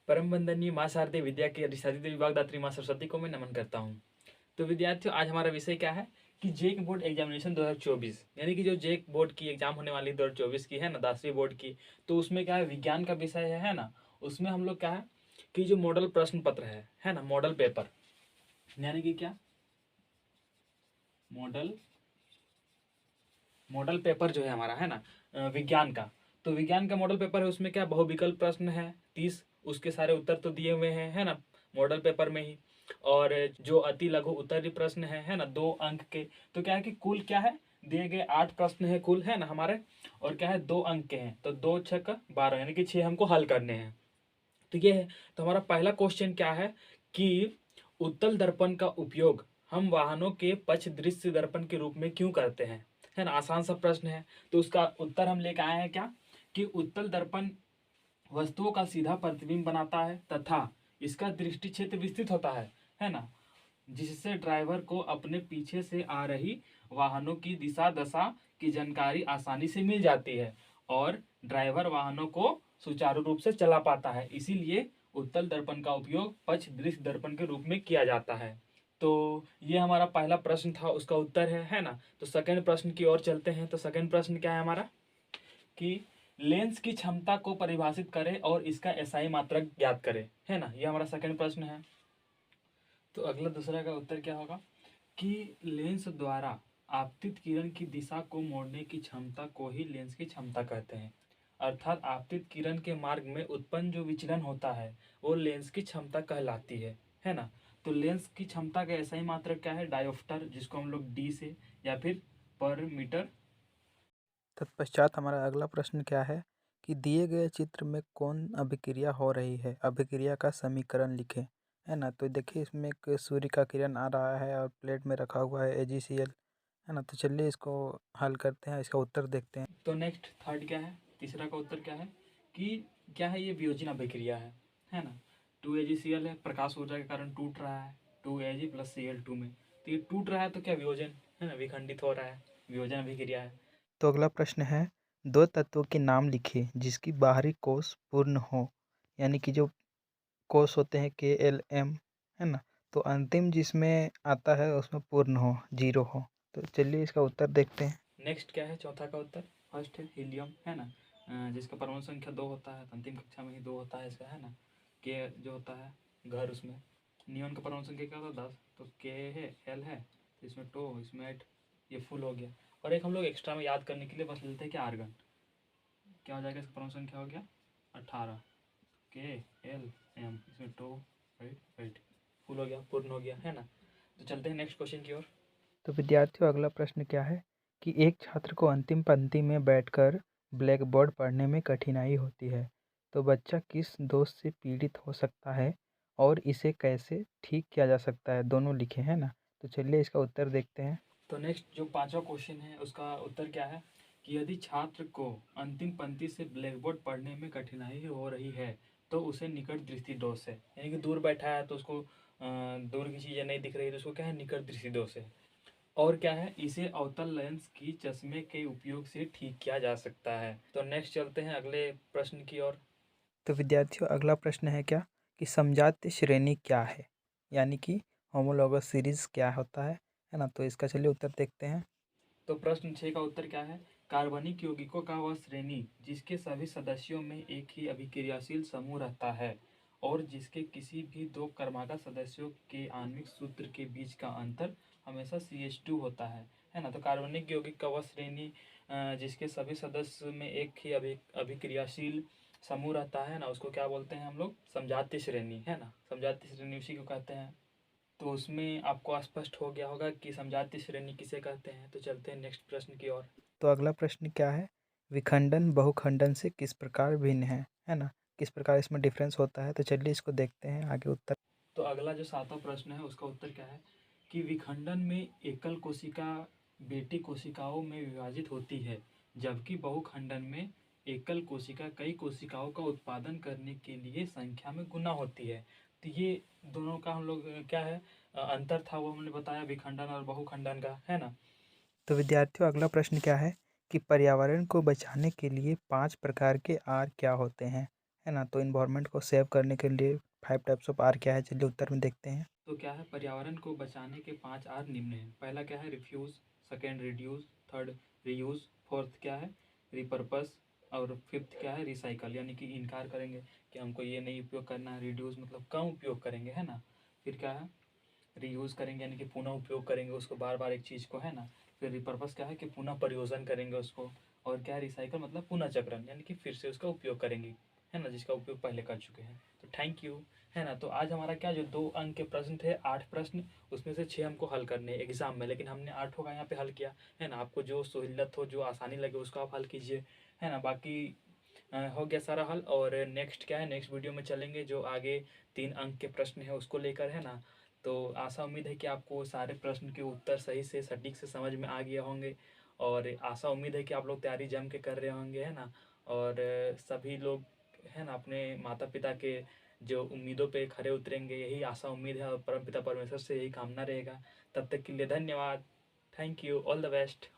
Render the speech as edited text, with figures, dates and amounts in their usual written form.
परम वंदनीय माँ शारदे विद्या के अधिष्ठात्री विभागदात्री माँ सरस्वती को मैं नमन करता हूँ। तो विद्यार्थियों, आज हमारा विषय क्या है कि जेक बोर्ड एग्जामिनेशन 2024, यानी कि जो जेक बोर्ड की एग्जाम होने वाली 2024 की है ना, 10वीं बोर्ड की। तो उसमें क्या है, विज्ञान का विषय है ना। उसमें हम लोग क्या है कि जो मॉडल प्रश्न पत्र है ना, मॉडल पेपर, यानी कि क्या, मॉडल मॉडल पेपर जो है हमारा है ना, विज्ञान का। तो विज्ञान का मॉडल पेपर है, उसमें क्या बहुविकल्प प्रश्न है 30, उसके सारे उत्तर तो दिए हुए हैं है ना, मॉडल पेपर में ही। और जो अति लघु उत्तरीय प्रश्न है ना, 2 अंक के। तो क्या है कि कुल क्या है, दिए गए 8 प्रश्न है कुल है ना हमारे, और क्या है 2 अंक के हैं, तो 2 × 6 = 12, यानी कि 6 हमको हल करने हैं। तो ये है। तो हमारा पहला क्वेश्चन क्या है कि उत्तल दर्पण का उपयोग हम वाहनों के पक्ष दृश्य दर्पण के रूप में क्यों करते हैं, है ना। आसान सा प्रश्न है। तो उसका उत्तर हम लेकर आए हैं क्या, कि उत्तल दर्पण वस्तुओं का सीधा प्रतिबिंब बनाता है तथा इसका दृष्टि क्षेत्र विस्तृत होता है ना, जिससे ड्राइवर को अपने पीछे से आ रही वाहनों की दिशा दशा की जानकारी आसानी से मिल जाती है और ड्राइवर वाहनों को सुचारू रूप से चला पाता है। इसीलिए उत्तल दर्पण का उपयोग पक्ष दृश्य दर्पण के रूप में किया जाता है। तो ये हमारा पहला प्रश्न था, उसका उत्तर है ना। तो सेकंड प्रश्न की ओर चलते हैं। तो सेकंड प्रश्न क्या है हमारा, कि लेंस की क्षमता को परिभाषित करें और इसका एसआई मात्रक ज्ञात करें, है ना। ये हमारा सेकंड प्रश्न है। तो अगला दूसरा का उत्तर क्या होगा, कि लेंस द्वारा आपतित किरण की दिशा को मोड़ने की क्षमता को ही लेंस की क्षमता कहते हैं। अर्थात आपतित किरण के मार्ग में उत्पन्न जो विचलन होता है वो लेंस की क्षमता कहलाती है ना। तो लेंस की क्षमता का ऐसा ही मात्रक क्या है, डायोप्टर, जिसको हम लोग डी से या फिर पर मीटर। तत्पश्चात हमारा अगला प्रश्न क्या है कि दिए गए चित्र में कौन अभिक्रिया हो रही है, अभिक्रिया का समीकरण लिखें, है ना। तो देखिए इसमें एक सूर्य का किरण आ रहा है और प्लेट में रखा हुआ है AgCl, है ना। तो चलिए इसको हल करते हैं, इसका उत्तर देखते हैं। तो नेक्स्ट थर्ड क्या है, तीसरा का उत्तर क्या है, कि क्या है, ये वियोजन अभिक्रिया है ना। 2AgCl है, प्रकाश ऊर्जा के कारण टूट रहा है 2Ag + Cl2 में। तो ये टूट रहा है तो क्या वियोजन है ना, विखंडित हो रहा है, वियोजन अभिक्रिया है। तो अगला प्रश्न है, दो तत्वों के नाम लिखिए जिसकी बाहरी कोश पूर्ण हो, यानी कि जो कोश होते हैं KLM, है ना। तो अंतिम जिसमें आता है उसमें पूर्ण हो, जीरो हो। तो चलिए इसका उत्तर देखते हैं। नेक्स्ट क्या है, चौथा का उत्तर, फर्स्ट है हीलियम, है ना। जिसका परमाणु संख्या 2 होता है, अंतिम कक्षा में ही 2 होता है इसका, है ना। के जो होता है घर, उसमें नियॉन का परमाणु संख्या क्या होता है, 10। तो के है, एल है, तो इसमें 2, इसमें 8, ये फुल हो गया। और एक हम लोग एक्स्ट्रा में याद करने के लिए बस लेते हैं कि आर्गन क्या हो जाएगा, इसका परमाणु संख्या हो गया 18, KLM, इसमें 2, 8, 8, फुल हो गया, पूर्ण हो गया, है ना। तो चलते हैं नेक्स्ट क्वेश्चन की ओर। तो विद्यार्थियों अगला प्रश्न क्या है कि एक छात्र को अंतिम पंक्ति में बैठकर ब्लैक बोर्ड पढ़ने में कठिनाई होती है, तो बच्चा किस दोष से पीड़ित हो सकता है और इसे कैसे ठीक किया जा सकता है, दोनों लिखे हैं ना। तो चलिए इसका उत्तर देखते हैं। तो नेक्स्ट जो पांचवा क्वेश्चन है उसका उत्तर क्या है, कि यदि छात्र को अंतिम पंक्ति से ब्लैक बोर्ड पढ़ने में कठिनाई हो रही है तो उसे निकट दृष्टि दोष है, यानी कि दूर बैठा है तो उसको दूर की चीज़ें नहीं दिख रही, तो उसको क्या है, निकट दृष्टि दोष है। और क्या है, इसे अवतल लेंस की चश्मे के उपयोग से ठीक किया जा सकता है। तो नेक्स्ट चलते हैं अगले प्रश्न की ओर। तो विद्यार्थियों अगला प्रश्न है क्या कि समजातीय श्रेणी क्या है, यानी कि होमोलॉगस सीरीज क्या होता है ना। तो इसका चलिए उत्तर देखते हैं। तो प्रश्न 6 का उत्तर क्या है, कार्बनिक यौगिकों का वह श्रेणी जिसके सभी सदस्यों में एक ही अभिक्रियाशील समूह रहता है और जिसके किसी भी दो कर्माकर सदस्यों के आणविक सूत्र के बीच का अंतर हमेशा CH2 होता है ना। तो कार्बनिक यौगिक का वह श्रेणी जिसके सभी सदस्य में एक ही अभिक्रियाशील समूह रहता है ना, उसको क्या बोलते हैं हम लोग, समजातीय श्रेणी, है ना। समजातीय श्रेणी उसी को कहते हैं। तो उसमें आपको स्पष्ट हो गया होगा कि समजातीय श्रेणी किसे कहते हैं। तो चलते हैं नेक्स्ट प्रश्न की ओर। तो अगला प्रश्न क्या है, विखंडन बहुखंडन से किस प्रकार भिन्न है ना। किस प्रकार इसमें डिफरेंस होता है, तो चलिए इसको देखते हैं आगे उत्तर। तो अगला जो 7वां प्रश्न है उसका उत्तर क्या है, कि विखंडन में एकल कोशिका बेटी कोशिकाओं में विभाजित होती है, जबकि बहुखंडन में एकल कोशिका कई कोशिकाओं का उत्पादन करने के लिए संख्या में गुना होती है। तो ये दोनों का हम लोग क्या है, अंतर था वो हमने बताया, विखंडन और बहुखंडन का, है ना। तो विद्यार्थियों अगला प्रश्न क्या है कि पर्यावरण को बचाने के लिए 5 प्रकार के आर क्या होते हैं, है ना। तो इन्वायरमेंट को सेव करने के लिए 5 टाइप्स ऑफ आर क्या है, चलिए उत्तर में देखते हैं। तो क्या है, पर्यावरण को बचाने के 5 आर निम्न हैं। पहला क्या है, refuse. Second, reduce. Third, reuse. Fourth क्या है, रिपर्पस। और फिफ्थ क्या है, रिसाइकल, यानी कि इनकार करेंगे कि हमको ये नहीं उपयोग करना है। रिड्यूस मतलब कम उपयोग करेंगे, है ना। फिर क्या है, रीयूज़ करेंगे यानी कि पुनः उपयोग करेंगे उसको, बार बार एक चीज़ को, है ना। फिर रिपर्पस क्या है कि पुनः प्रयोजन करेंगे उसको। और क्या है, रिसाइकल मतलब पुनः चक्रण, यानी कि फिर से उसका उपयोग करेंगे, है ना, जिसका उपयोग पहले कर चुके हैं। तो थैंक यू, है ना। तो आज हमारा क्या, जो 2 अंक के प्रश्न थे, 8 प्रश्न, उसमें से 6 हमको हल करने हैं एग्जाम में, लेकिन हमने 8 का यहाँ पे हल किया, है ना। आपको जो सहूलियत हो, जो आसानी लगे, उसको आप हल कीजिए, है ना। बाकी हो गया सारा हल। और नेक्स्ट क्या है, नेक्स्ट वीडियो में चलेंगे जो आगे 3 अंक के प्रश्न है उसको लेकर, है ना। तो आशा उम्मीद है कि आपको सारे प्रश्न के उत्तर सही से सटीक से समझ में आ गए होंगे। और आशा उम्मीद है कि आप लोग तैयारी जम के कर रहे होंगे, है ना। और सभी लोग, है ना, अपने माता पिता के जो उम्मीदों पे खरे उतरेंगे, यही आशा उम्मीद है, और परमपिता परमेश्वर से यही कामना रहेगा। तब तक के लिए धन्यवाद। Thank you, all the best.